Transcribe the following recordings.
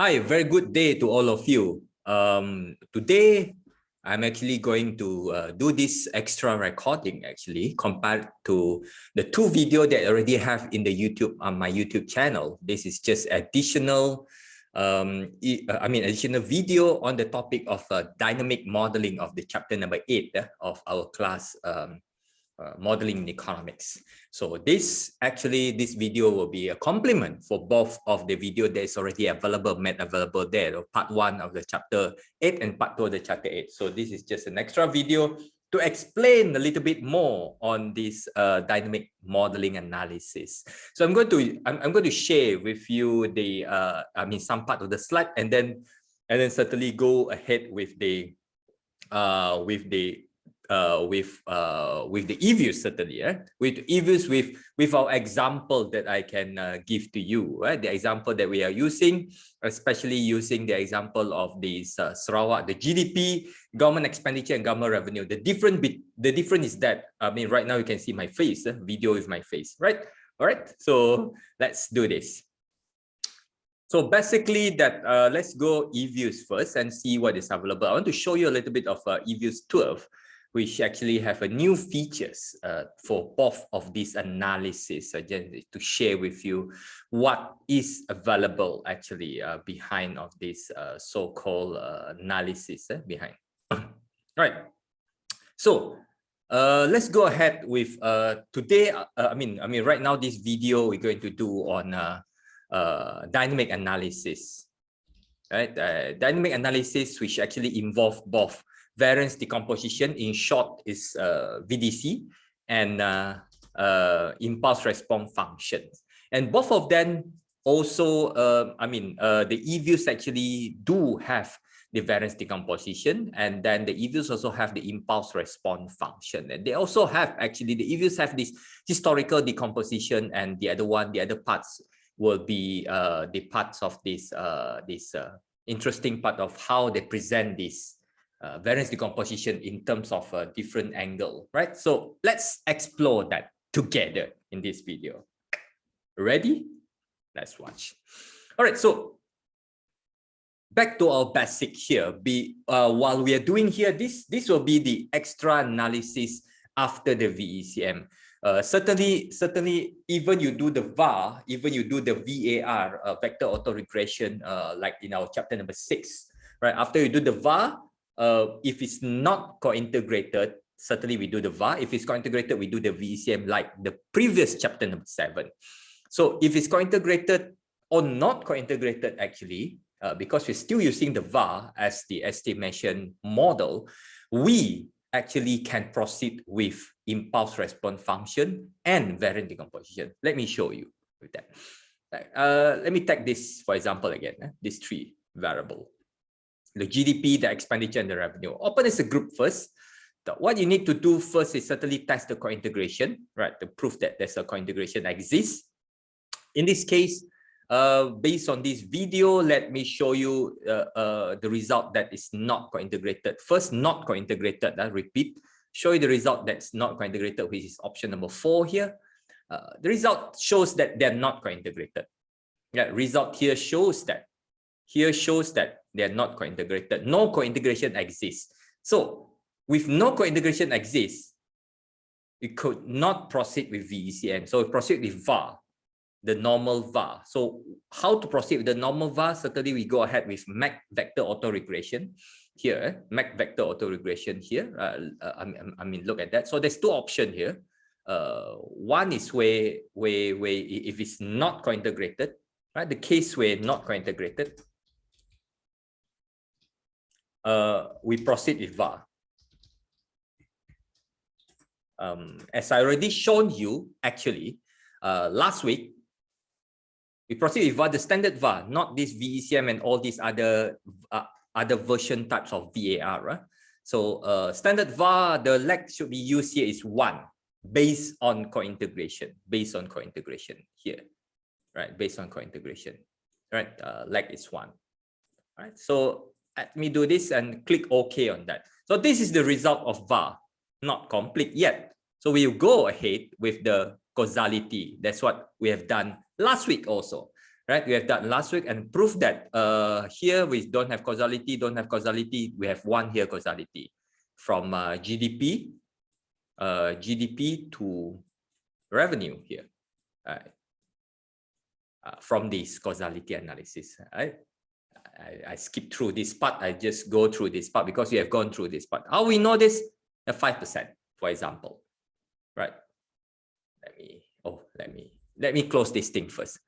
Hi, very good day to all of you. Today, I'm actually going to do this extra recording actually compared to the two videos that I already have in the YouTube on my YouTube channel. This is just additional, additional video on the topic of dynamic modeling of the chapter number 8 of our class. Modeling in economics. So this video will be a complement for both of the video that is already made available there, part 1 of the chapter 8 and part 2 of the chapter 8. So this is just an extra video to explain a little bit more on this dynamic modeling analysis. So I'm going to share with you the some part of the slide, and then certainly go ahead with the e-views, certainly, with e-views with our example that I can give to you, right? The example that we are using, especially using the example of this Sarawak, the GDP, government expenditure, and government revenue. The difference is that, right now you can see my face, video with my face, right? All right, so let's do this. So basically that, let's go e-views first and see what is available. I want to show you a little bit of e-views 12, which actually have a new features for both of these analysis, to share with you what is available actually behind of this so-called analysis behind. Right. So let's go ahead with today. Right now this video we're going to do on dynamic analysis. Right, dynamic analysis, which actually involve both variance decomposition, in short is VDC, and impulse response functions. And both of them also, the e-views actually do have the variance decomposition, and then the e-views also have the impulse response function. And they also have, actually, the e-views have this historical decomposition, and the other parts will be the parts of this interesting part of how they present this variance decomposition in terms of a different angle, right? So let's explore that together in this video. Ready? Let's watch. All right, so back to our basic here. While we are doing here, this will be the extra analysis after the VECM. Certainly, even you do the VAR, even you do the VAR, vector autoregression, like in our chapter number 6, right? After you do the VAR, if it's not co-integrated, certainly we do the VAR. If it's co-integrated, we do the VECM like the previous chapter number 7. So if it's co-integrated or not co-integrated, actually, because we're still using the VAR as the estimation model, we actually can proceed with impulse response function and variance decomposition. Let me show you with that. Let me take this, for example, again, these 3 variables. The GDP, the expenditure, and the revenue. Open as a group first. What you need to do first is certainly test the co-integration, right? To prove that there's a co-integration exists. In this case, based on this video, let me show you the result that is not co-integrated. First, not co-integrated, repeat. Show you the result that's not co-integrated, which is option number 4 here. The result shows that they're not co-integrated. Yeah, result here shows that. They are not co-integrated. No co-integration exists. So with no co-integration exists, we could not proceed with VECM. So we proceed with VAR, the normal VAR. So how to proceed with the normal VAR? Certainly we go ahead with MAC vector autoregression here. MAC vector autoregression here. Look at that. So there's 2 options here. One is where if it's not co-integrated, right? The case where not co-integrated, we proceed with VAR. As I already shown you, actually, last week, we proceed with VAR, the standard VAR, not this VECM and all these other version types of VAR. Right? So standard VAR, the leg should be used here is 1, based on co-integration, here, right? Based on co-integration, right? Leg is 1, right? So let me do this and click OK on that. So this is the result of VAR, not complete yet. So we'll go ahead with the causality. That's what we have done last week also, right? We have done last week and proof that here we don't have causality, we have one here causality from GDP to revenue here, from this causality analysis. I skip through this part. I just go through this part because we have gone through this part. How we know this? 5%, for example, right? Let me close this thing first,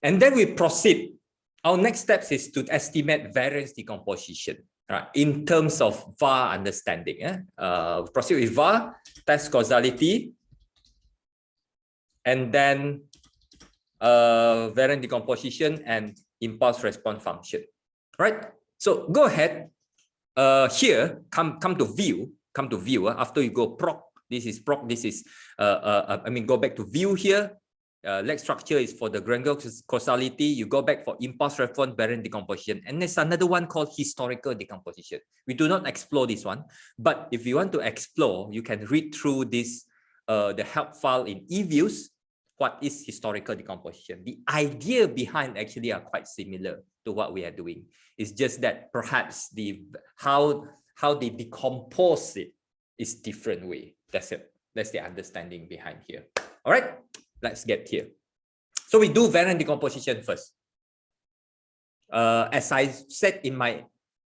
and then we proceed. Our next steps is to estimate variance decomposition, right? In terms of VAR understanding. Proceed with VAR, test causality, and then variance decomposition and impulse response function, right? So go ahead. Here, come to view. After you go proc. This is proc. This is go back to view here. Leg structure is for the granular causality. You go back for impulse response, variance decomposition, and there's another one called historical decomposition. We do not explore this one, but if you want to explore, you can read through this the help file in eViews. What is historical decomposition? The idea behind actually are quite similar to what we are doing. It's just that perhaps how they decompose it is different way. That's it. That's the understanding behind here. All right, let's get here. So we do variance decomposition first. As I said in my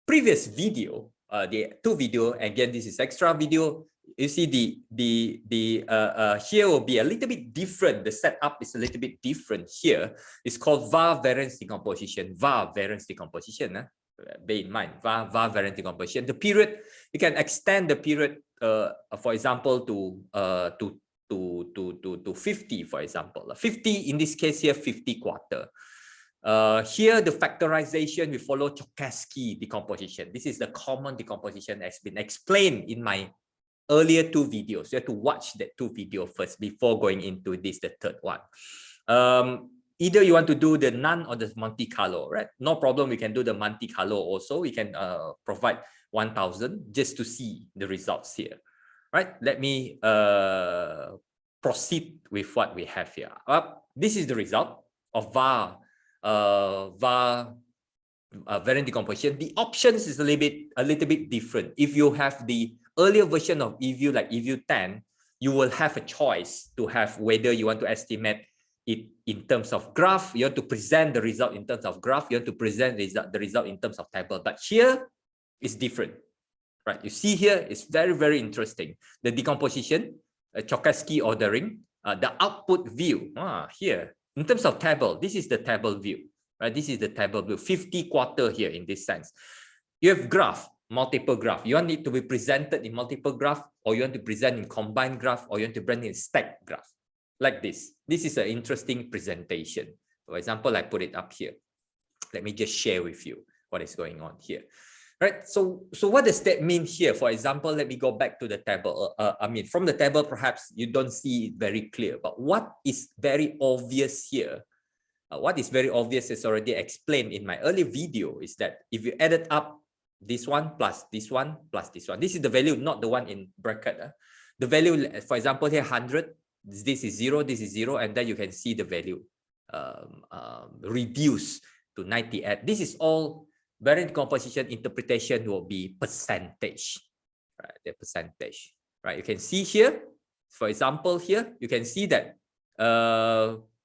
previous video, the two video, again, this is extra video. You see here will be a little bit different. The setup is a little bit different here. It's called VAR variance decomposition. VAR variance decomposition. Bear in mind, VAR variance decomposition. The period, you can extend the period, for example, to 50, for example. 50 in this case here, 50 quarter. Here, the factorization, we follow Chap8P3 decomposition. This is the common decomposition that has been explained in my earlier two videos. You have to watch that two videos first before going into this, the third one. Either you want to do the none or the Monte Carlo, right? No problem. We can do the Monte Carlo also. We can provide 1000 just to see the results here, right? Let me proceed with what we have here. This is the result of VAR variance decomposition. The options is a little bit different. If you have the earlier version of eView, like eView 10, you will have a choice to have whether you want to estimate it in terms of graph, you want to present the result in terms of graph, you want to present the result in terms of table. But here is different, right? You see here, it's very, very interesting. The decomposition, Chap8P3 ordering, the output view, here, in terms of table, this is the table view, right? This is the table view, 50 quarter here in this sense. You have graph, multiple graph. You want it to be presented in multiple graph, or you want to present in combined graph, or you want to present in stacked graph. Like this. This is an interesting presentation. For example, I put it up here. Let me just share with you what is going on here. Right? So what does that mean here? For example, let me go back to the table. From the table, perhaps you don't see it very clear. But what is very obvious here, what is very obvious is already explained in my earlier video, is that if you added up this one plus this one plus this one, this is the value, not the one in bracket. The value, for example, here 100. This is 0, this is 0, and then you can see the value reduce to 98. This is all variance decomposition interpretation will be percentage, right? The percentage, right? You can see here, for example, here you can see that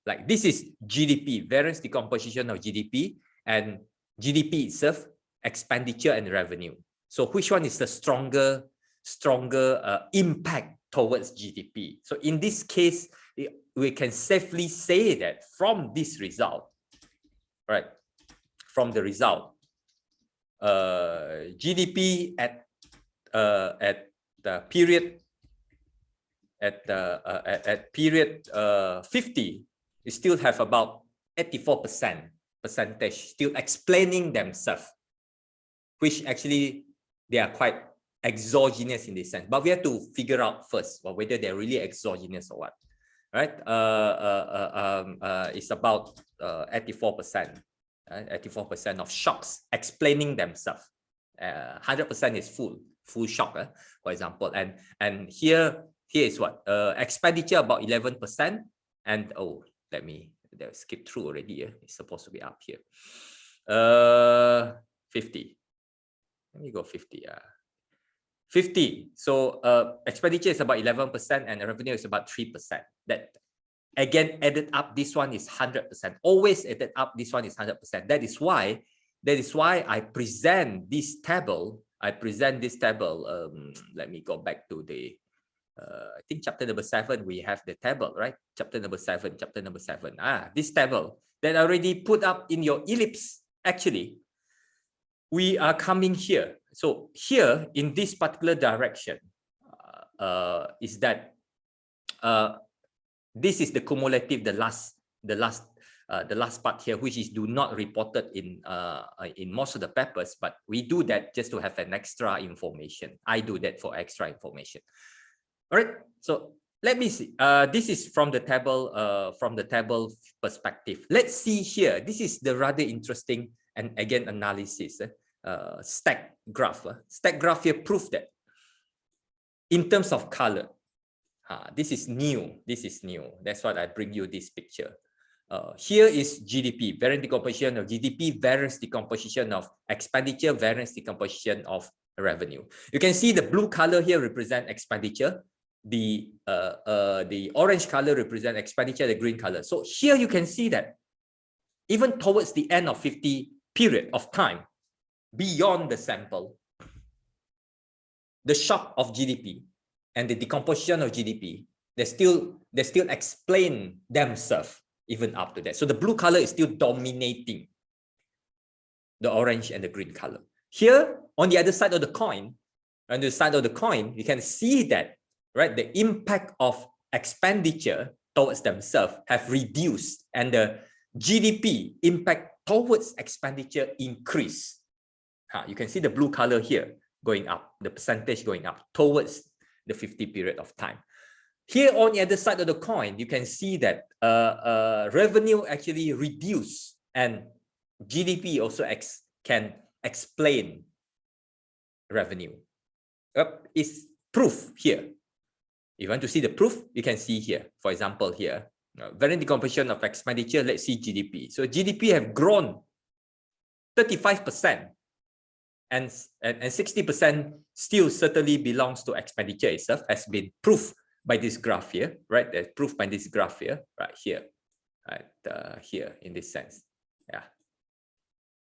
like this is GDP, variance decomposition of GDP, and GDP itself, expenditure and revenue. So which one is the stronger impact towards GDP? So in this case, we can safely say that from this result, right? From the result, GDP at the period at period 50, you still have about 84% percentage still explaining themselves, which actually they are quite exogenous in this sense. But we have to figure out first whether they're really exogenous or what, right? It's about 84%. 84% of shocks explaining themselves. 100% is full shock, for example. And here is what expenditure about 11%, and let me They skipped through already. Yeah? It's supposed to be up here. 50. Let me go 50. 50. So expenditure is about 11% and revenue is about 3%. That again added up, this one is 100%. Always added up, this one is 100%. That is why I present this table. Let me go back to the I think chapter number 7, we have the table, right? Chapter number 7. This table that I already put up in your ellipse. Actually, we are coming here. So here in this particular direction is that this is the cumulative, the last part here, which is do not reported in most of the papers, but we do that just to have an extra information. I do that for extra information. All right. So let me see. This is from the table perspective. Let's see here. This is the rather interesting and again analysis. Stack graph. Stack graph here prove that in terms of color. This is new. That's why I bring you this picture. Here is GDP, variance decomposition of GDP, variance decomposition of expenditure, variance decomposition of revenue. You can see the blue color here represent expenditure. The orange color represent expenditure, the green color. So here you can see that even towards the end of 50 period of time, beyond the sample, the shock of GDP and the decomposition of GDP, they still explain themselves even up to that. So the blue color is still dominating the orange and the green color. Here, on the other side of the coin, you can see that, right, the impact of expenditure towards themselves have reduced and the GDP impact towards expenditure increase. You can see the blue color here going up, the percentage going up towards the 50 period of time. Here on the other side of the coin, you can see that revenue actually reduce and GDP also can explain revenue. Is proof here. If you want to see the proof, you can see here. For example, here, variance decomposition of expenditure, let's see GDP. So GDP have grown 35%. And 60% still certainly belongs to expenditure itself, has been proved by this graph here, right? That's proved by this graph here, right here, right here in this sense. Yeah.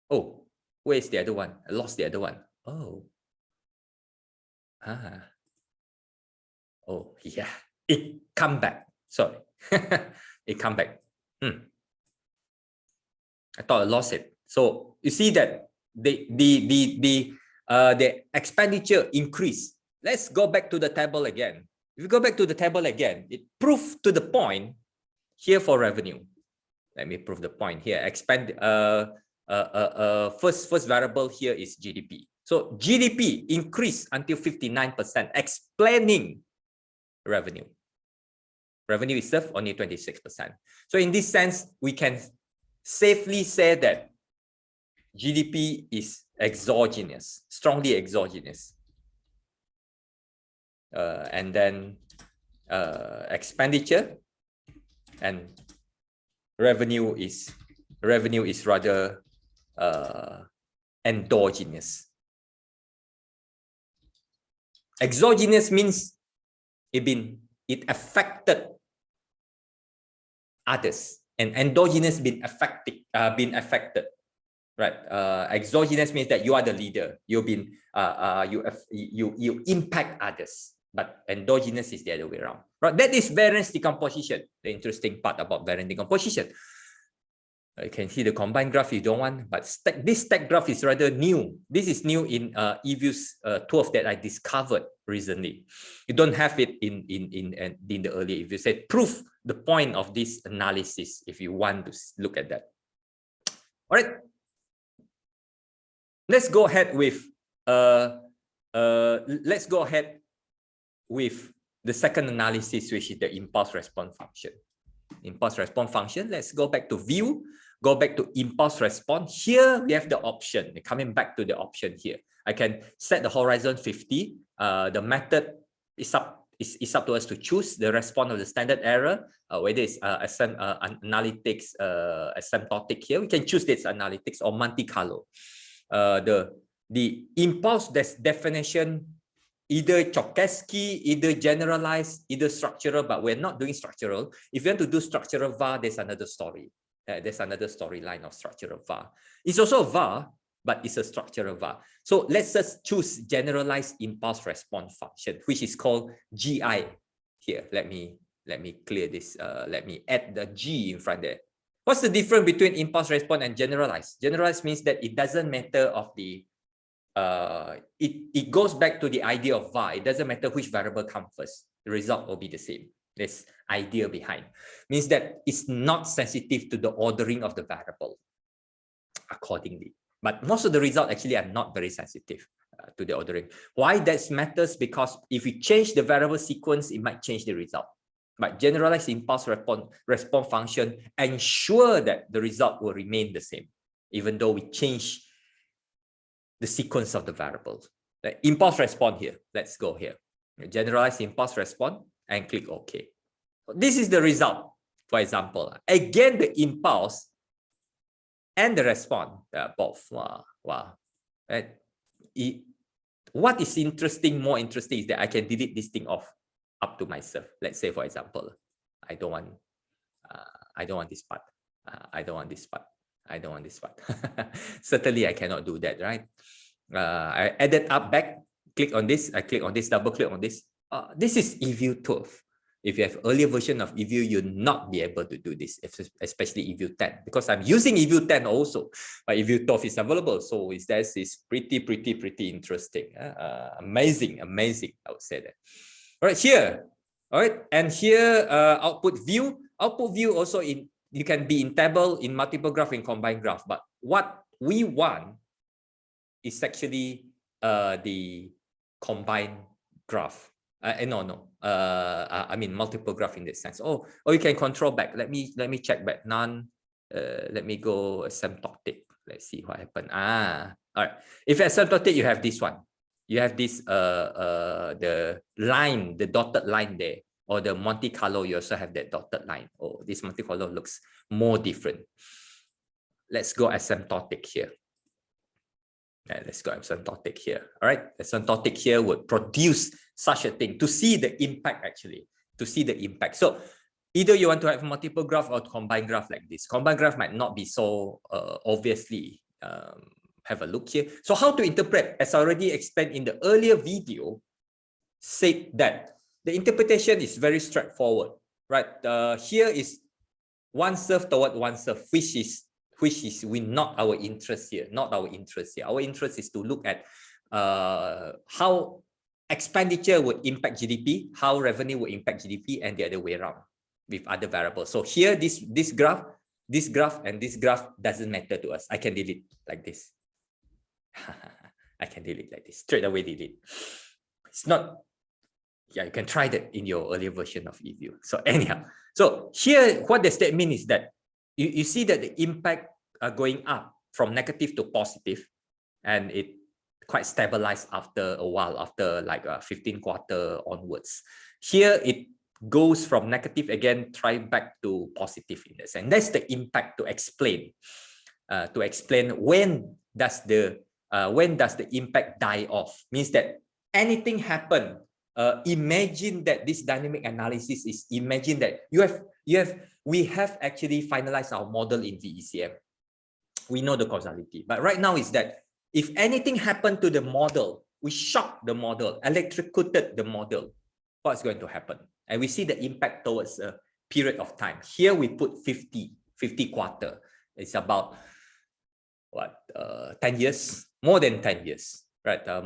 Oh, where's the other one? I lost the other one. Oh. Oh, yeah. It come back. Sorry. It come back. I thought I lost it. So you see that the expenditure increase. Let's go back to the table again. If you go back to the table again, it proves to the point here for revenue. Let me prove the point here. First variable here is GDP. So GDP increased until 59%, explaining revenue. Revenue itself only 26%. So in this sense, we can safely say that GDP is exogenous, strongly exogenous. And then expenditure and revenue is rather endogenous. Exogenous means it affected others, and endogenous been affected. Right. Exogenous means that you are the leader. You've been you impact others, but endogenous is the other way around. Right. That is variance decomposition. The interesting part about variance decomposition. You can see the combined graph you don't want, but this stack graph is rather new. This is new in eViews 12 that I discovered recently. You don't have it in the earlier. If you said prove the point of this analysis, if you want to look at that. All right. Let's go ahead with the second analysis, which is the impulse response function. Impulse response function. Let's go back to view, go back to impulse response. Here we have the option. Coming back to the option here, I can set the horizon 50. The method is up. it's up to us to choose the response of the standard error, whether it's analytics, asymptotic here. We can choose this analytics or Monte Carlo. The impulse definition, either Chomsky, either generalized, either structural, but we're not doing structural. If you want to do structural VAR, there's another story. There's another storyline of structural VAR. It's also a VAR, but it's a structural VAR. So let's just choose generalized impulse response function, which is called GI here. Let me clear this. Let me add the G in front there. What's the difference between impulse response and generalized? Generalized means that it doesn't matter of the it goes back to the idea of VAR. It doesn't matter which variable comes first. The result will be the same. This idea behind means that it's not sensitive to the ordering of the variable accordingly. But most of the results actually are not very sensitive to the ordering. Why that matters? Because if we change the variable sequence, it might change the result. But generalized impulse response function ensure that the result will remain the same, even though we change the sequence of the variables. The impulse response here. Let's go here. Generalized impulse response and click OK. This is the result. For example, again, the impulse and the response, both. Wow. Right? What is more interesting is that I can delete this thing off up to myself. Let's say, for example, I don't want this part. I don't want this part. I don't want this part. Certainly, I cannot do that, right? I added up back. Click on this. I click on this. Double click on this. This is eView 12. If you have earlier version of eView, you'll not be able to do this, especially eView 10, because I'm using eView 10 also, but eView 12 is available. So this is pretty interesting. Amazing, I would say that. All right, here. All right, and here output view. Output view also you can be in table, in multiple graph, in combined graph. But what we want is actually the combined graph. I mean multiple graph in this sense. Or you can control back. Let me check back. None. Let me go asymptotic. Let's see what happened. All right. If asymptotic, you have this one. You have this the line, the dotted line there. Or the Monte Carlo, you also have that dotted line. Oh, this Monte Carlo looks more different. Let's go asymptotic here. Okay, let's go asymptotic here. All right, asymptotic here would produce such a thing to see the impact, actually, to see the impact. So either you want to have multiple graph or combined graph like this. Combined graph might not be so obviously. Have a look here. So how to interpret, as I already explained in the earlier video, said that the interpretation is very straightforward, right? Here is one serve toward one serve, which is not our interest here, Our interest is to look at how expenditure would impact GDP, how revenue would impact GDP, and the other way around with other variables. So here, this graph, and this graph doesn't matter to us. I can delete like this. I can delete like this, straight away delete. It's not. Yeah, you can try that in your earlier version of eView. So anyhow, so here, what does that mean is that you see that the impact are going up from negative to positive, and it quite stabilized after a while, after like 15 quarter onwards. Here it goes from negative again, try back to positive in this, and that's the impact to explain. When does the impact die off? Means that anything happen. Imagine that this dynamic analysis is, imagine that we have actually finalized our model in VECM. We know the causality, but right now is that if anything happened to the model, we shock the model, electrocuted the model, what's going to happen? And we see the impact towards a period of time. Here we put 50 quarter. It's about what, 10 years, more than 10 years, right? I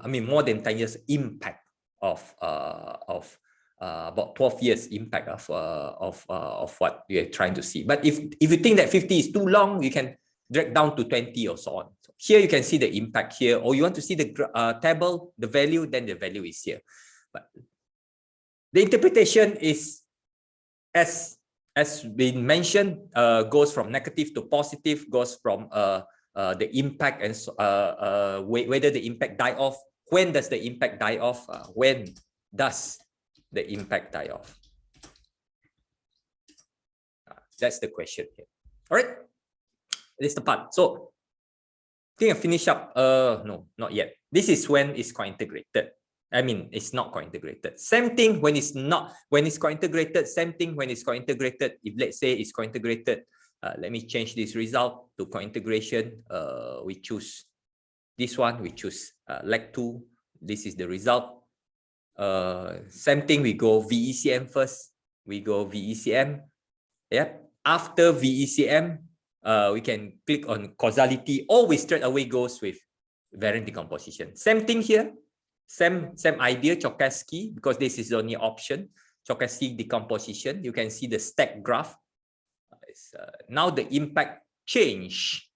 mean, more than 10 years impact of about 12 years impact of what we are trying to see. But if you think that 50 is too long, you can drag down to 20 or so on. So here you can see the impact here, or you want to see the table, the value, then the value is here. But the interpretation is, as been mentioned, goes from negative to positive, goes from the impact and whether the impact die off. When does the impact die off? When does the impact die off? That's the question here. All right, this is the part. So I think I finish up. No, not yet. This is when it's co-integrated. I mean, it's not co-integrated. Same thing when it's not, when it's co-integrated, same thing when it's co-integrated. If let's say it's co-integrated, let me change this result to co-integration. We choose this one, we choose leg 2. This is the result. Same thing, we go VECM first. We go VECM. Yep. After VECM, we can click on causality, or we straight away goes with variant decomposition. Same thing here. Same idea, Chap8P3, because this is the only option. Chap8P3 decomposition. You can see the stack graph. Now the impact change.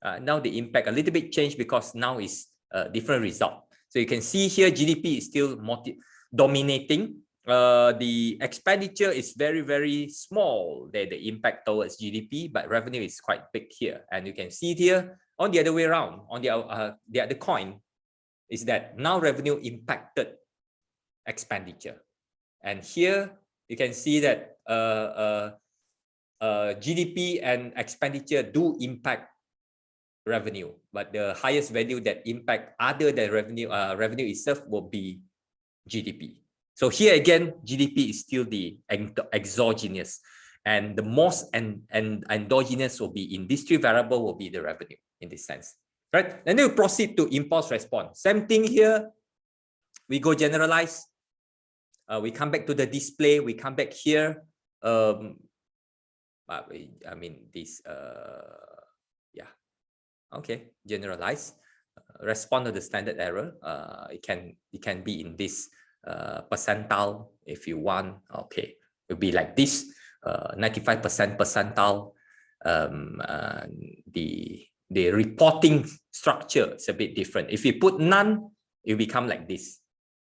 Now the impact a little bit changed because now is a different result. So you can see here GDP is still dominating. The expenditure is very, very small. The impact towards GDP, but revenue is quite big here. And you can see it here on the other way around, on the other coin, is that now revenue impacted expenditure. And here you can see that GDP and expenditure do impact revenue, but the highest value that impact other than revenue, revenue itself will be GDP. So here again, GDP is still the exogenous, and the most endogenous will be in these 3 variables will be the revenue in this sense, right? And then we proceed to impulse response. Same thing here. We go generalize. We come back to the display. We come back here. I mean this. Yeah. Okay. Generalize. Respond to the standard error. It can be in this percentile if you want. Okay, it will be like this. 95% percentile. The reporting structure is a bit different. If you put none, it will become like this.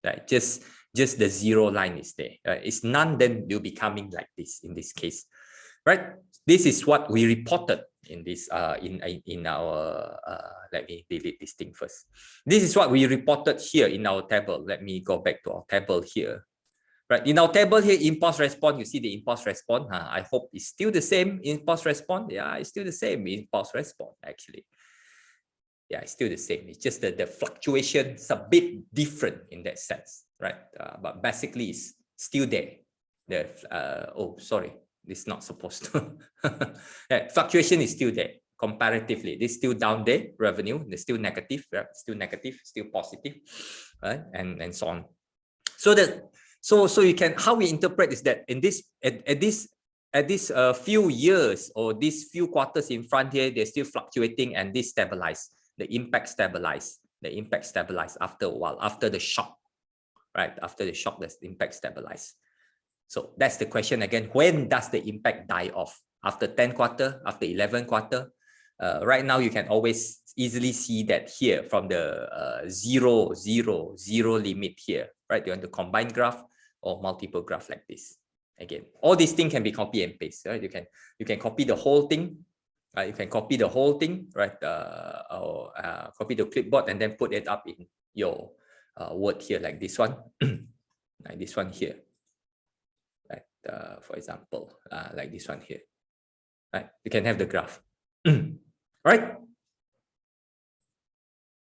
Right? Just the 0 line is there. It's none, then you'll be coming like this in this case. Right? This is what we reported in this in our let me delete this thing first. This is what we reported here in our table. Let me go back to our table here. Right, in our table here, impulse response, you see the impulse response. I hope it's still the same impulse response. Yeah, it's still the same impulse response actually. Yeah, it's still the same. It's just that the fluctuation is a bit different in that sense, right? But basically it's still there. Oh, sorry, it's not supposed to. Yeah, fluctuation is still there comparatively. It's still down there. Revenue, it's still negative, right? Still negative, still positive, right? And so on. So that so you can, how we interpret is that in this at this few years or these few quarters in front here, they're still fluctuating, and this stabilize. The impact stabilize. The impact stabilize after a while, after the shock, right? After the shock, the impact stabilize. So that's the question again. When does the impact die off? After 10 quarter, after 11 quarter? Right now, you can always easily see that here from the 0, 0, 0 limit here, right? You want to combine graph or multiple graph like this. Again, all these things can be copy and paste, right? You can copy the whole thing. You can copy the whole thing, right? Or copy the clipboard and then put it up in your Word here, like this one, like this one here, right? For example, like this one here, right? You can have the graph, right?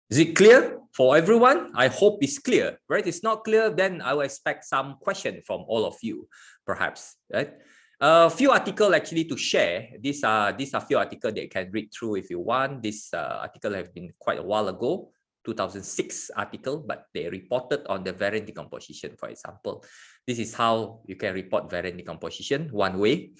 Is it clear for everyone? I hope it's clear, right? It's not clear, then I will expect some question from all of you, perhaps, right? A few articles actually to share. These are few articles that you can read through if you want. This article have been quite a while ago, 2006 article, but they reported on the variant decomposition, for example. This is how you can report variant decomposition, one way.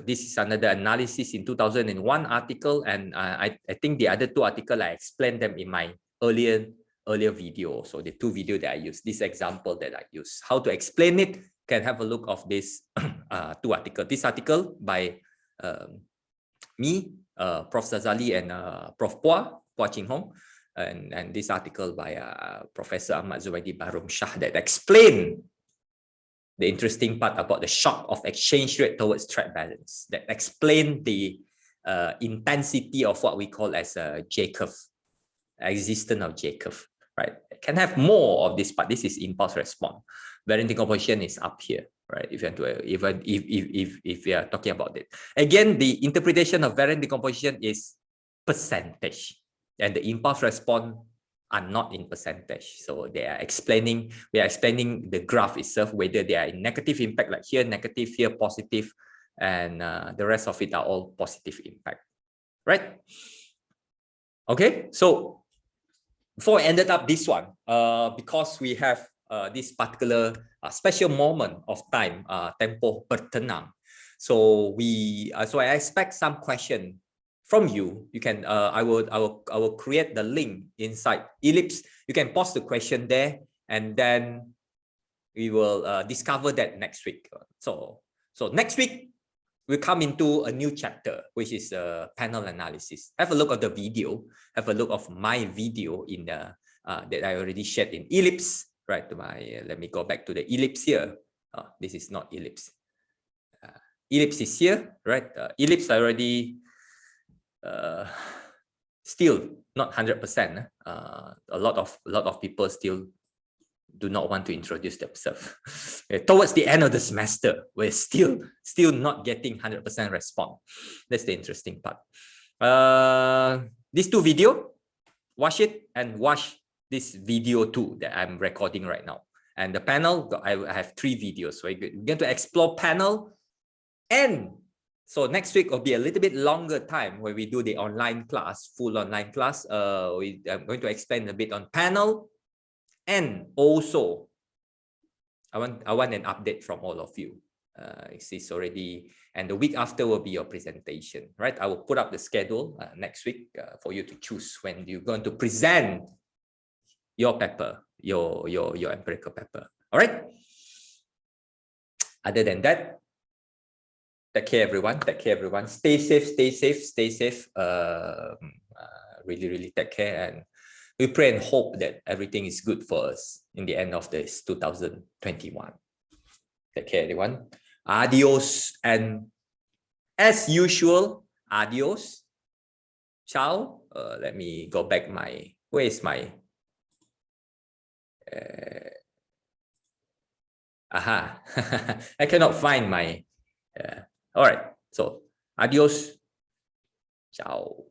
This is another analysis in 2001 article, and I think the other 2 articles I explained them in my earlier video. So the 2 videos that I use, this example that I use, how to explain it, can have a look of this 2 articles. This article by me, Prof. Zazali, and Prof. Pua Ching Hong, and this article by Professor Ahmad Zubaidi Barum Shah that explain the interesting part about the shock of exchange rate towards trade balance, that explain the intensity of what we call as a J curve, existence of J curve, right? It can have more of this, but this is impulse response. Variant decomposition is up here, right? If you want to, even if we are talking about it. Again, the interpretation of variant decomposition is percentage, and the impulse response are not in percentage. So they are explaining, we are explaining the graph itself, whether they are in negative impact, like here negative, here positive, and the rest of it are all positive impact, right? Okay, so before I ended up this one, because we have this particular special moment of time, tempo bertenang. So so I expect some question from you. You can, I will create the link inside Ellipse. You can post the question there, and then we will discover that next week. So next week we'll come into a new chapter, which is panel analysis. Have a look at the video. Have a look of my video in the that I already shared in Ellipse. Right to my. Let me go back to the Ellipse here. This is not Ellipse. Ellipse is here, right? Ellipse already. Still not 100%. A lot of people still do not want to introduce themselves. Towards the end of the semester, we're still not getting 100% response. That's the interesting part. These two video, watch it and watch this video too that I'm recording right now. And the panel, I have 3 videos. So we're going to explore panel, and so next week will be a little bit longer time where we do the online class, full online class. I'm going to explain a bit on panel, and also I want an update from all of you. It's already, and the week after will be your presentation, right? I will put up the schedule next week for you to choose when you're going to present your paper, your empirical paper. All right. Other than that, take care, everyone. Take care, everyone. Stay safe. Stay safe. Stay safe. Really take care, and we pray and hope that everything is good for us in the end of this 2021. Take care, everyone. Adios, and as usual, adios. Ciao. Let me go back my. Where is my? Aha. I cannot find my. All right. So adios. Ciao.